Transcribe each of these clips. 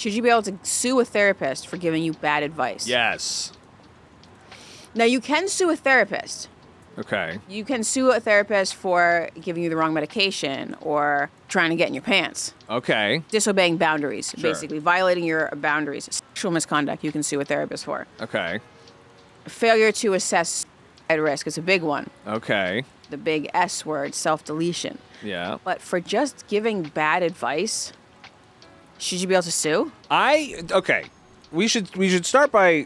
Should you be able to sue a therapist for giving you bad advice? Yes. Now, you can sue a therapist. Okay. You can sue a therapist for giving you the wrong medication or trying to get in your pants. Okay. Disobeying boundaries, Sure. basically. Violating your boundaries. Sexual misconduct you can sue a therapist for. Okay. Failure to assess suicide risk is a big one. Okay. The big S word, self-deletion. Yeah. But for just giving bad advice, should you be able to sue? Okay. We should start by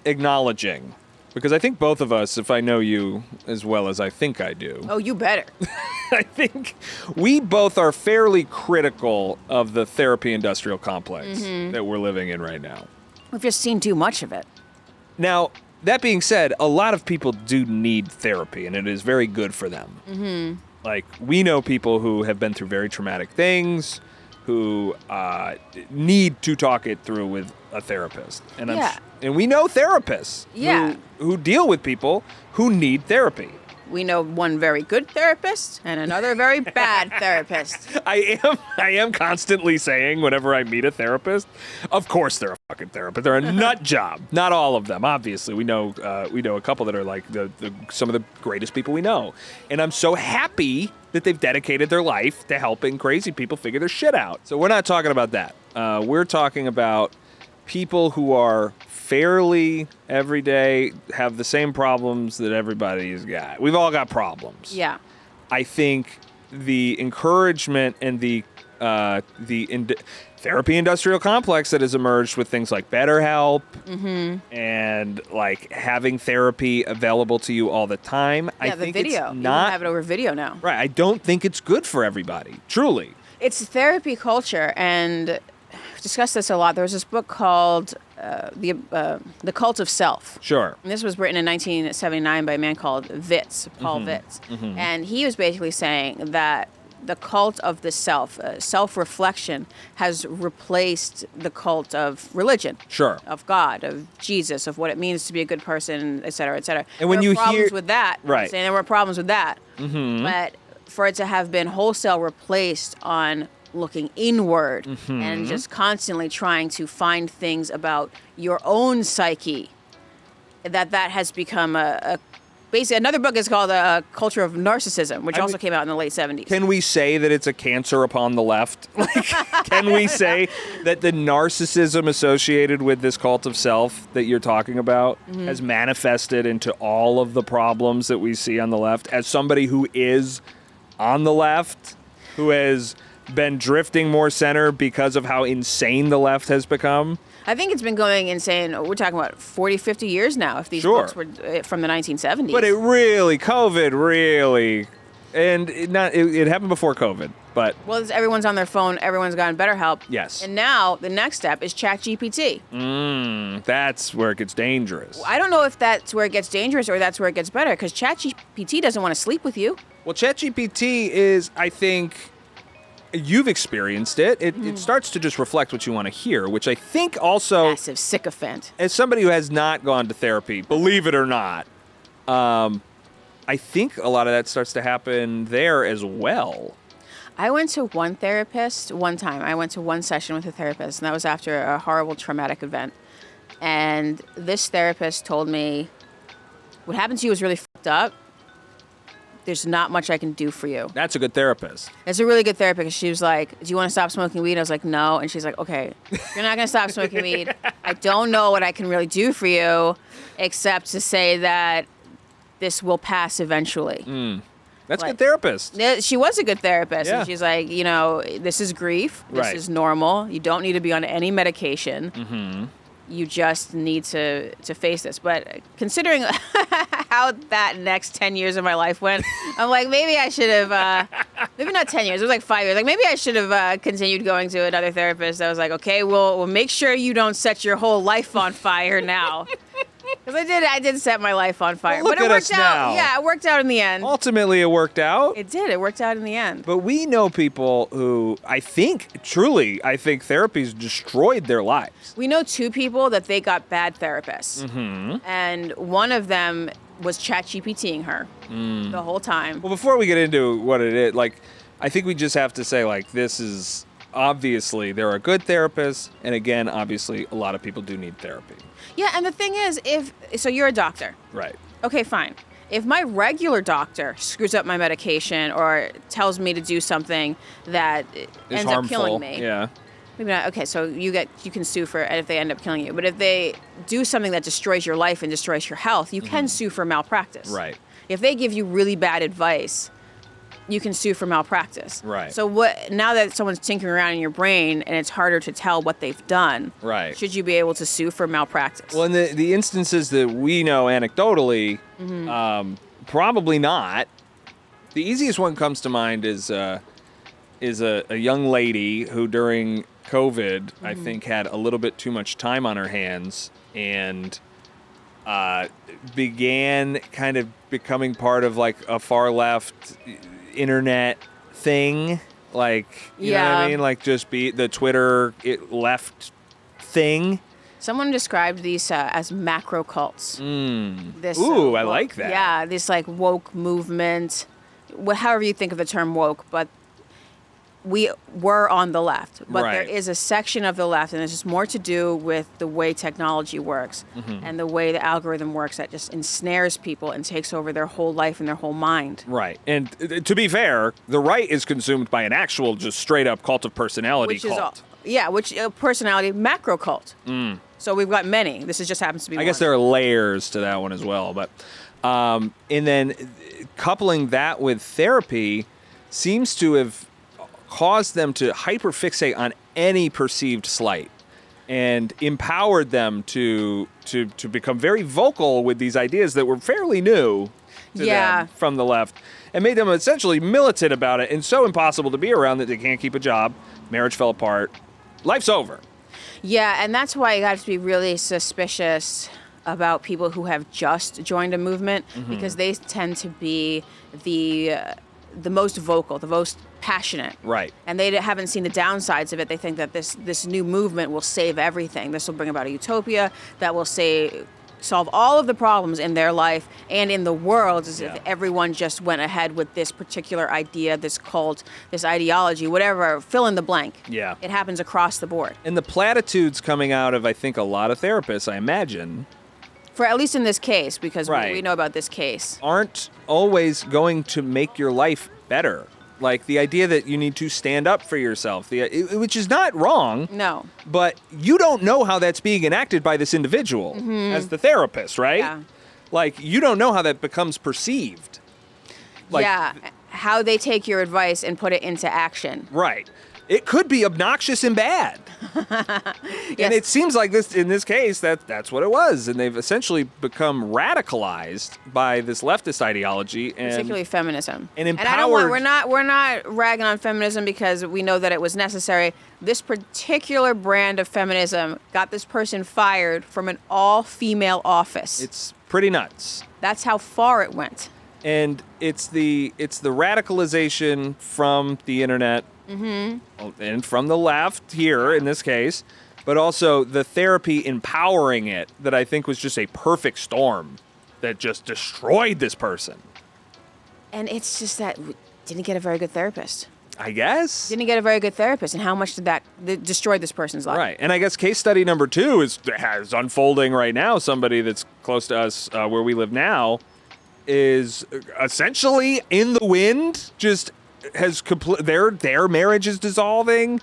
acknowledging, because I think both of us, if I know you as well as I think I do, Oh, you better. I think we both are fairly critical of the therapy industrial complex that we're living in right now. We've just seen too much of it. Now, that being said, a lot of people do need therapy, and it is very good for them. Mm-hmm. Like, we know people who have been through very traumatic things, who need to talk it through with a therapist. And and we know therapists who deal with people who need therapy. We know one very good therapist and another very bad therapist. I am constantly saying whenever I meet a therapist, of course they're a fucking therapist. They're a nut job. Not all of them, obviously. We know a couple that are like some of the greatest people we know. And I'm so happy that they've dedicated their life to helping crazy people figure their shit out. So we're not talking about that. We're talking about people who are fairly everyday, have the same problems that everybody's got. We've all got problems. Yeah. I think the encouragement and the therapy industrial complex that has emerged with things like BetterHelp and like having therapy available to you all the time. Yeah, I think the video. It's You not can have it over video now. right. I don't think it's good for everybody. Truly. It's therapy culture, and we've discussed this a lot. There was this book called The Cult of Self. Sure. And this was written in 1979 by a man called Paul Vitz. And he was basically saying that the cult of the self, self-reflection, has replaced the cult of religion. Sure. Of God, of Jesus, of what it means to be a good person, et cetera, et cetera. And when you problems hear with that, right. I'm saying there were problems with that, but for it to have been wholesale replaced on looking inward and just constantly trying to find things about your own psyche, that has become basically, another book is called Culture of Narcissism, which also came out in the late 70s. Can we say that it's a cancer upon the left? Like, can we say that the narcissism associated with this cult of self that you're talking about has manifested into all of the problems that we see on the left? As somebody who is on the left, who has been drifting more center because of how insane the left has become? I think it's been going insane. We're talking about 40, 50 years now, if these books were from the 1970s. But COVID really, and it happened before COVID, but... Well, everyone's on their phone, everyone's gotten BetterHelp. Yes. And now, the next step is ChatGPT. That's where it gets dangerous. I don't know if that's where it gets dangerous or that's where it gets better, because ChatGPT doesn't want to sleep with you. Well, ChatGPT is, I think... You've experienced it. It starts to just reflect what you want to hear, which I think also... Massive sycophant. As somebody who has not gone to therapy, believe it or not, I think a lot of that starts to happen there as well. I went to one therapist one time. I went to one session with a therapist, and that was after a horrible traumatic event. And this therapist told me, what happened to you was really fucked up. There's not much I can do for you. That's a good therapist. It's a really good therapist. She was like, do you want to stop smoking weed? I was like, no. And she's like, okay, you're not going to stop smoking weed. I don't know what I can really do for you except to say that this will pass eventually. That's a good therapist. She was a good therapist. Yeah. And she's like, this is grief. This is normal. You don't need to be on any medication. You just need to face this. But considering how that next 10 years of my life went, I'm like, maybe I should have, maybe not 10 years, it was like 5 years. Like, maybe I should have continued going to another therapist. I was like, okay, we'll make sure you don't set your whole life on fire now. Because I did set my life on fire. Well, look but it at worked us out. now. Yeah, it worked out in the end. Ultimately, it worked out. It did. It worked out in the end. But we know people who I think therapy's destroyed their lives. We know two people that they got bad therapists. And one of them was ChatGPTing her the whole time. Well, before we get into what it is, like, I think we just have to say, like, this is obviously there are good therapists, and again, obviously a lot of people do need therapy. Yeah, and the thing is, so you're a doctor. Right. Okay, fine. If my regular doctor screws up my medication or tells me to do something that ends harmful. up killing me. Yeah. Maybe not. Okay, so you can sue for it if they end up killing you. But if they do something that destroys your life and destroys your health, you can sue for malpractice. Right. If they give you really bad advice, you can sue for malpractice. Right. So now that someone's tinkering around in your brain and it's harder to tell what they've done, right, should you be able to sue for malpractice? Well, in the instances that we know anecdotally, probably not. The easiest one comes to mind is a young lady who during COVID, I think, had a little bit too much time on her hands and began kind of becoming part of like a far left internet thing, like you know what I mean, like just be the Twitter left thing. Someone described these as macro cults. I like that. Yeah, this like woke movement, however you think of the term woke, but we were on the left, but right. There is a section of the left, and it's just more to do with the way technology works and the way the algorithm works that just ensnares people and takes over their whole life and their whole mind. Right. And to be fair, the right is consumed by an actual just straight up cult of personality cult. Which personality, macro cult. So we've got many. This just happens to be one. I guess there are layers to that one as well. But and then coupling that with therapy seems to have caused them to hyperfixate on any perceived slight and empowered them to become very vocal with these ideas that were fairly new to them from the left and made them essentially militant about it and so impossible to be around that they can't keep a job, marriage fell apart, life's over. Yeah, and that's why you have to be really suspicious about people who have just joined a movement because they tend to be the most vocal, the most passionate. Right. And they haven't seen the downsides of it. They think that this new movement will save everything. This will bring about a utopia that will solve all of the problems in their life and in the world as if everyone just went ahead with this particular idea, this cult, this ideology, whatever, fill in the blank. Yeah. It happens across the board. And the platitudes coming out of, I think, a lot of therapists, I imagine, for at least in this case, because we know about this case, aren't always going to make your life better. Like the idea that you need to stand up for yourself, which is not wrong. No. But you don't know how that's being enacted by this individual as the therapist, right? Yeah. Like you don't know how that becomes perceived. Like, how they take your advice and put it into action. Right. It could be obnoxious and bad. Yes. And it seems like in this case, that's what it was. And they've essentially become radicalized by this leftist ideology. And particularly feminism. And empowered. And I don't want, we're not ragging on feminism because we know that it was necessary. This particular brand of feminism got this person fired from an all-female office. It's pretty nuts. That's how far it went. And it's the radicalization from the internet and from the left here in this case, but also the therapy empowering it that I think was just a perfect storm that just destroyed this person. And it's just that we didn't get a very good therapist. I guess. Didn't get a very good therapist, and how much did that destroy this person's life? Right, and I guess case study number 2 is unfolding right now. Somebody that's close to us where we live now is essentially in the wind, just has their marriage is dissolving.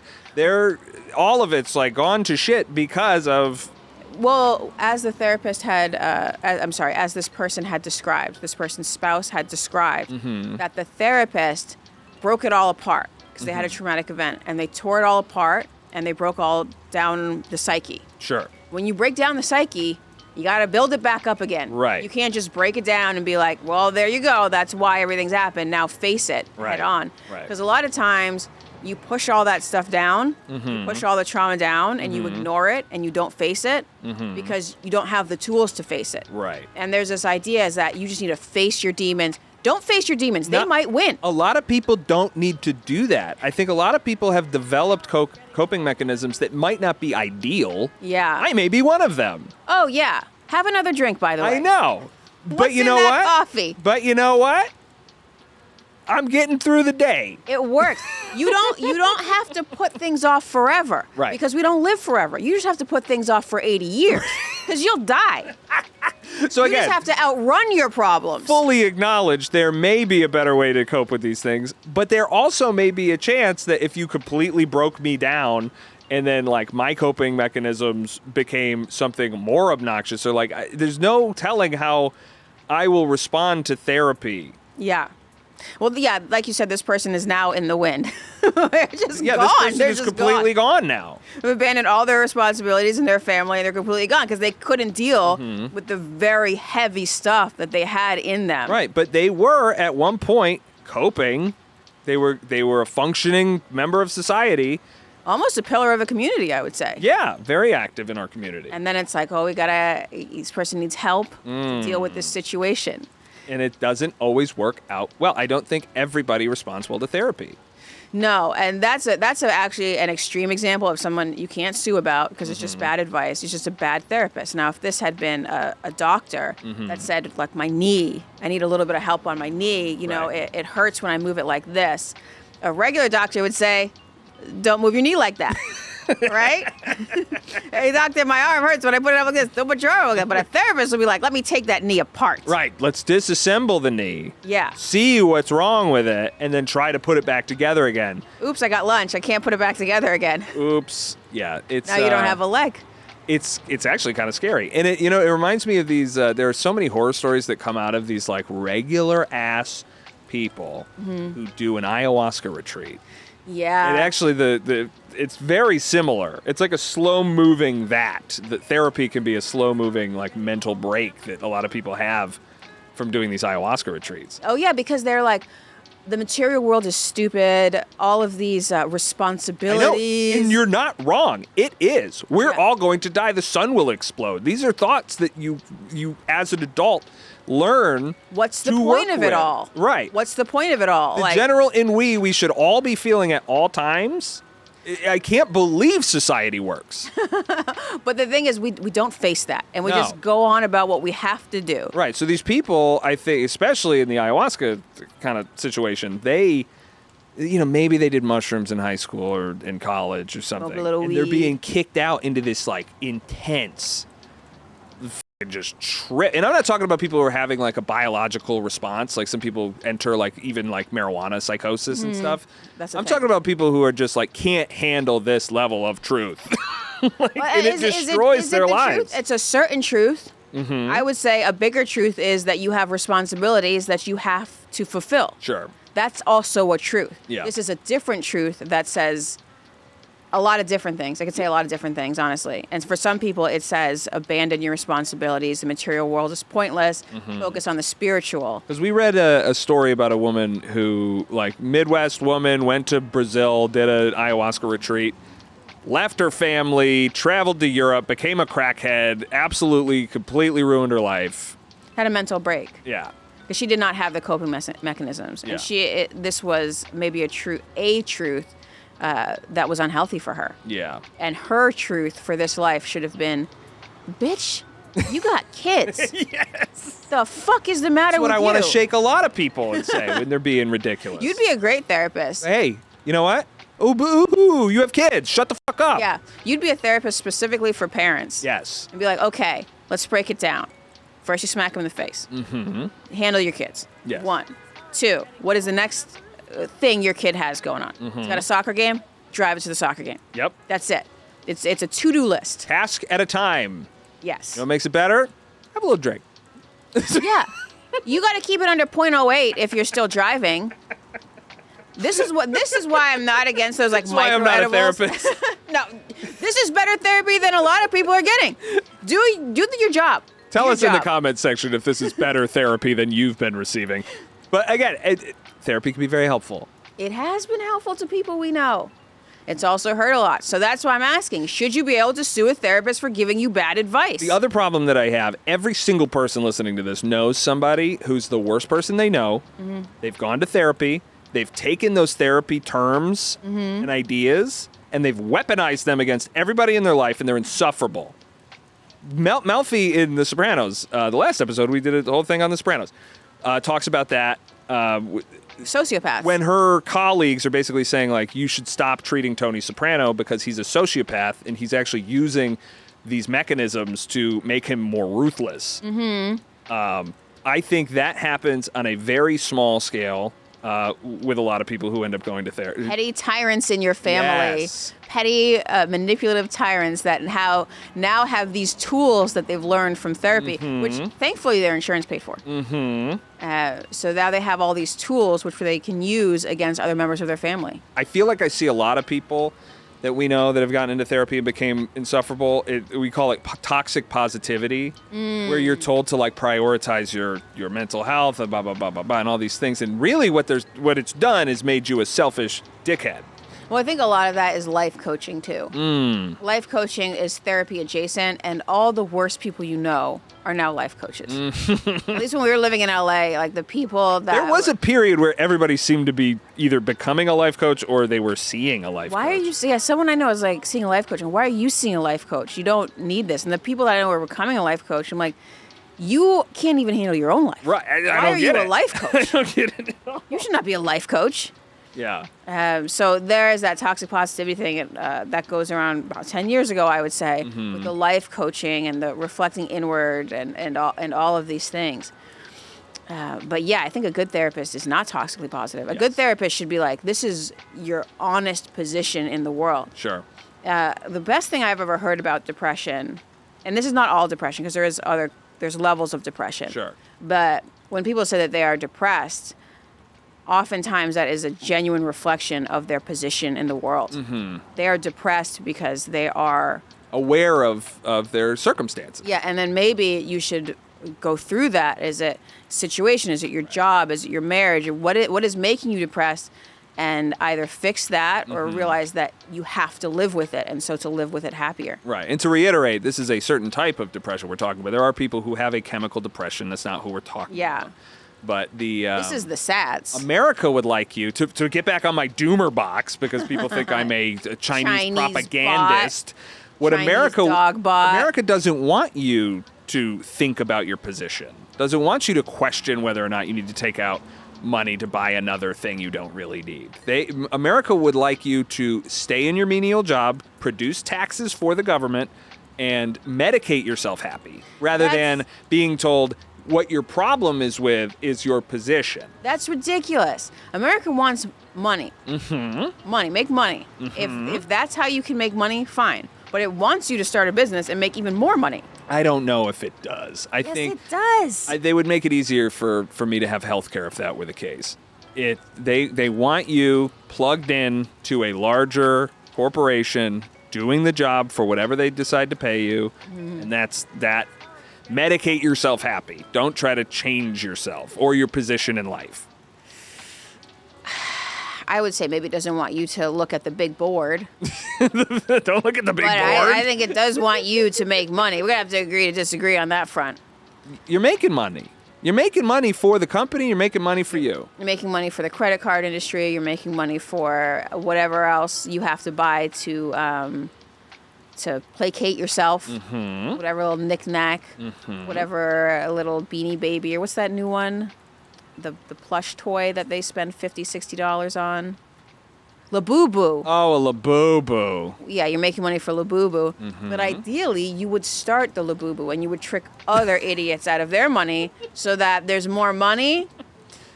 All of it's like gone to shit because of. Well, as the therapist had, as this person had described, this person's spouse had described that the therapist broke it all apart because they had a traumatic event and they tore it all apart and they broke all down the psyche. Sure. When you break down the psyche, you got to build it back up again. Right. You can't just break it down and be like, well, there you go. That's why everything's happened. Now face it head on. Right. Because a lot of times you push all that stuff down, you push all the trauma down, and you ignore it and you don't face it because you don't have the tools to face it. Right. And there's this idea is that you just need to face your demons. Don't face your demons. They might win. A lot of people don't need to do that. I think a lot of people have developed coping mechanisms that might not be ideal. Yeah. I may be one of them. Oh, yeah. Have another drink, by the way. I know. What's but you in know that what? Coffee? But you know what? I'm getting through the day. It works. You don't have to put things off forever. Right. Because we don't live forever. You just have to put things off for 80 years. Because you'll die. So You again, just have to outrun your problems. fully acknowledge there may be a better way to cope with these things, but there also may be a chance that if you completely broke me down and then like my coping mechanisms became something more obnoxious, or like there's no telling how I will respond to therapy. Yeah. Well, yeah, like you said, this person is now in the wind. They're just Yeah, gone. this person They're is just completely gone now. They've abandoned all their responsibilities in their family, and they're completely gone because they couldn't deal Mm-hmm. with the very heavy stuff that they had in them. Right, but they were at one point coping. They were a functioning member of society. Almost a pillar of a community, I would say. Yeah, very active in our community. And then it's like, oh, this person needs help to deal with this situation. And it doesn't always work out well. I don't think everybody responds well to therapy. No, and that's actually an extreme example of someone you can't sue about because it's just bad advice. It's just a bad therapist. Now, if this had been a doctor that said, like, my knee, I need a little bit of help on my knee, you know, Right. it hurts when I move it like this, a regular doctor would say, don't move your knee like that. Right? Hey, doctor, my arm hurts when I put it up like this. Don't put your arm like that. But a therapist will be like, let me take that knee apart. Right, let's disassemble the knee. Yeah. See what's wrong with it, and then try to put it back together again. Oops, I got lunch. I can't put it back together again. Oops. Yeah, it's Now you don't have a leg. It's actually kind of scary. And it reminds me of these there are so many horror stories that come out of these like regular ass people who do an ayahuasca retreat. Yeah. And actually it's very similar. It's like a slow moving that therapy can be a slow moving like mental break that a lot of people have from doing these ayahuasca retreats. Oh, yeah, because they're like, the material world is stupid. All of these responsibilities. I know, and you're not wrong. It is. We're Yeah. all going to die. The sun will explode. These are thoughts that you as an adult learn. What's the to point work of it with. all? Right. What's the point of it all? The general in we should all be feeling at all times. I can't believe society works. But the thing is, we don't face that. And we No. just go on about what we have to do. Right. So these people, I think, especially in the ayahuasca kind of situation, they, maybe they did mushrooms in high school or in college or something. a little and they're weed. being kicked out into this like intense just trip. And I'm not talking about people who are having like a biological response. Like some people enter like even like marijuana psychosis and stuff. That's a I'm thing. talking about people who are just like can't handle this level of truth. And it destroys is their the lives. Truth? It's a certain truth. I would say a bigger truth is that you have responsibilities that you have to fulfill. Sure. That's also a truth. Yeah. This is a different truth that says a lot of different things. I could say a lot of different things, honestly. And for some people, it says abandon your responsibilities. The material world is pointless. Focus on the spiritual. Because we read a story about a woman who, like, Midwest woman, went to Brazil, did an ayahuasca retreat, left her family, traveled to Europe, became a crackhead, absolutely, completely ruined her life. Had a mental break. Yeah. Because she did not have the coping mechanisms. And Yeah. this was maybe a truth that was unhealthy for her. Yeah. And her truth for this life should have been, bitch, you got kids. Yes. The fuck is the matter That's what with I you? want to shake a lot of people and say when they're being ridiculous. You'd be a great therapist. Hey, you know what? Oh, boo, you have kids. Shut the fuck up. Yeah. You'd be a therapist specifically for parents. Yes. And be like, okay, let's break it down. First, you smack them in the face. Mm-hmm. Handle your kids. Yes. 1, 2, what is the next thing your kid has going on? It's got a soccer game? Drive it to the soccer game. Yep. That's it. It's a to-do list. Task at a time. Yes. You know what makes it better? Have a little drink. Yeah. You got to keep it under 0.08 if you're still driving. This is why I'm not against those like That's why I'm not a therapist. No, this is better therapy than a lot of people are getting. Do your job. Tell Do your us in the job. comments section if this is better therapy than you've been receiving. But again, therapy can be very helpful. It has been helpful to people we know. It's also hurt a lot. So that's why I'm asking, should you be able to sue a therapist for giving you bad advice? The other problem that I have, every single person listening to this knows somebody who's the worst person they know. Mm-hmm. They've gone to therapy. They've taken those therapy terms and ideas, and they've weaponized them against everybody in their life, and they're insufferable. Malfi in The Sopranos, the last episode, we did a whole thing on The Sopranos, talks about that. sociopaths. When her colleagues are basically saying, like, you should stop treating Tony Soprano because he's a sociopath and he's actually using these mechanisms to make him more ruthless. I think that happens on a very small scale with a lot of people who end up going to therapy. Petty tyrants in your family. Yes. Petty manipulative tyrants that now have these tools that they've learned from therapy, which thankfully their insurance paid for. So now they have all these tools which they can use against other members of their family. I feel like I see a lot of people that we know that have gotten into therapy and became insufferable. We call it toxic positivity, where you're told to like prioritize your mental health and blah, blah, blah, blah, blah, and all these things. And really what it's done is made you a selfish dickhead. Well, I think a lot of that is life coaching, too. Life coaching is therapy adjacent, and all the worst people you know are now life coaches. At least when we were living in LA, like the people that... There was a period where everybody seemed to be either becoming a life coach or they were seeing a life coach. Why are you... Yeah, someone I know is like seeing a life coach, and why are you seeing a life coach? You don't need this. And the people that I know are becoming a life coach, I'm like, you can't even handle your own life. Right, I why don't are get you it. a life coach? I don't get it at all. You should not be a life coach. Yeah. So there is that toxic positivity thing that goes around about 10 years ago, I would say, with the life coaching and the reflecting inward and all of these things. But yeah, I think a good therapist is not toxically positive. A good therapist should be like, this is your honest position in the world. Sure. The best thing I've ever heard about depression, and this is not all depression because there's levels of depression. Sure. But when people say that they are depressed, oftentimes that is a genuine reflection of their position in the world. They are depressed because they are aware of their circumstances. Yeah, and then maybe you should go through that. Is it situation? Is it your job? Is it your marriage? What is making you depressed? And either fix that or realize that you have to live with it, and so to live with it happier. Right. And to reiterate, this is a certain type of depression we're talking about. There are people who have a chemical depression. That's not who we're talking about. But this is the SADS. America would like you to get back on my doomer box because people think I'm a Chinese propagandist. Bot. America doesn't want you to think about your position. Doesn't want you to question whether or not you need to take out money to buy another thing you don't really need. America would like you to stay in your menial job, produce taxes for the government, and medicate yourself happy rather than being told what your problem is your position. That's ridiculous. America wants money. Money. Make money. If that's how you can make money, fine. But it wants you to start a business and make even more money. I don't know if it does. I think it does. They would make it easier for me to have health care if that were the case. They want you plugged in to a larger corporation doing the job for whatever they decide to pay you, and that's that. Medicate yourself happy. Don't try to change yourself or your position in life. I would say maybe it doesn't want you to look at the big board. Don't look at the big board. I think it does want you to make money. We're going to have to agree to disagree on that front. You're making money. You're making money for the company. You're making money for you. You're making money for the credit card industry. You're making money for whatever else you have to buy to placate yourself, whatever little knick-knack, whatever little Beanie Baby, or what's that new one? The plush toy that they spend $50, $60 on. Labubu. Oh, a Labubu. Yeah, you're making money for Labubu. But ideally, you would start the Labubu and you would trick other idiots out of their money so that there's more money.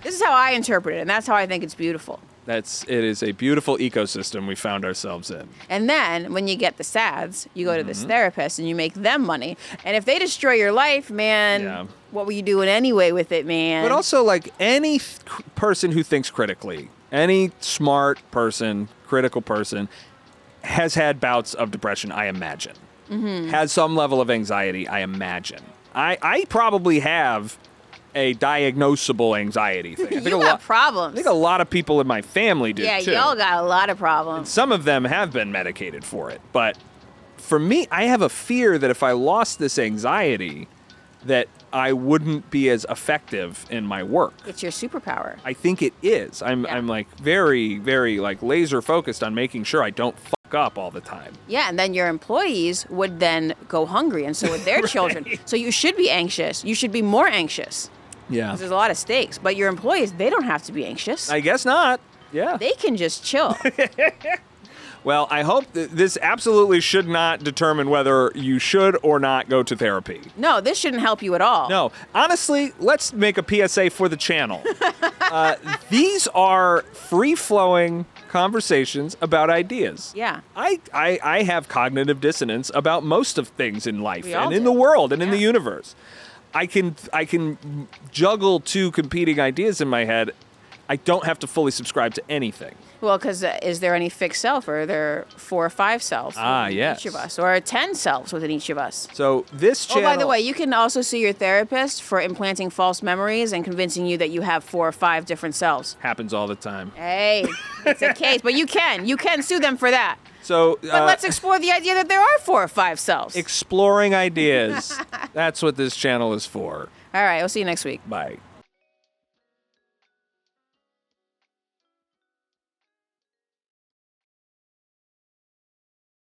This is how I interpret it, and that's how I think it's beautiful. It is a beautiful ecosystem we found ourselves in. And then when you get the SADS, you go to this therapist and you make them money. And if they destroy your life, man, what were you doing anyway with it, man? But also, like any person who thinks critically, any smart person, critical person, has had bouts of depression, I imagine. Has some level of anxiety, I imagine. I probably have a diagnosable anxiety thing. You got problems. I think a lot of people in my family do, too. Yeah, y'all got a lot of problems. And some of them have been medicated for it. But for me, I have a fear that if I lost this anxiety, that I wouldn't be as effective in my work. It's your superpower. I think it is. I'm like very, very like laser focused on making sure I don't fuck up all the time. Yeah, and then your employees would then go hungry, and so would their children. So you should be anxious. You should be more anxious. Yeah. 'Cause there's a lot of stakes. But your employees, they don't have to be anxious. I guess not. Yeah. They can just chill. Well, I hope this absolutely should not determine whether you should or not go to therapy. No, this shouldn't help you at all. No. Honestly, let's make a PSA for the channel. These are free-flowing conversations about ideas. Yeah. I have cognitive dissonance about most of things in life We all and in do. the world and in the Yeah. universe. I can juggle two competing ideas in my head. I don't have to fully subscribe to anything. Well, because is there any fixed self, or are there 4 or 5 selves within yes. each of us, or 10 selves within each of us? So this channel... Oh, by the way, you can also sue your therapist for implanting false memories and convincing you that you have 4 or 5 different selves. happens all the time. Hey, it's a case, but you can sue them for that. So But let's explore the idea that there are 4 or 5 selves. exploring ideas. That's what this channel is for. All right, we'll see you next week. Bye.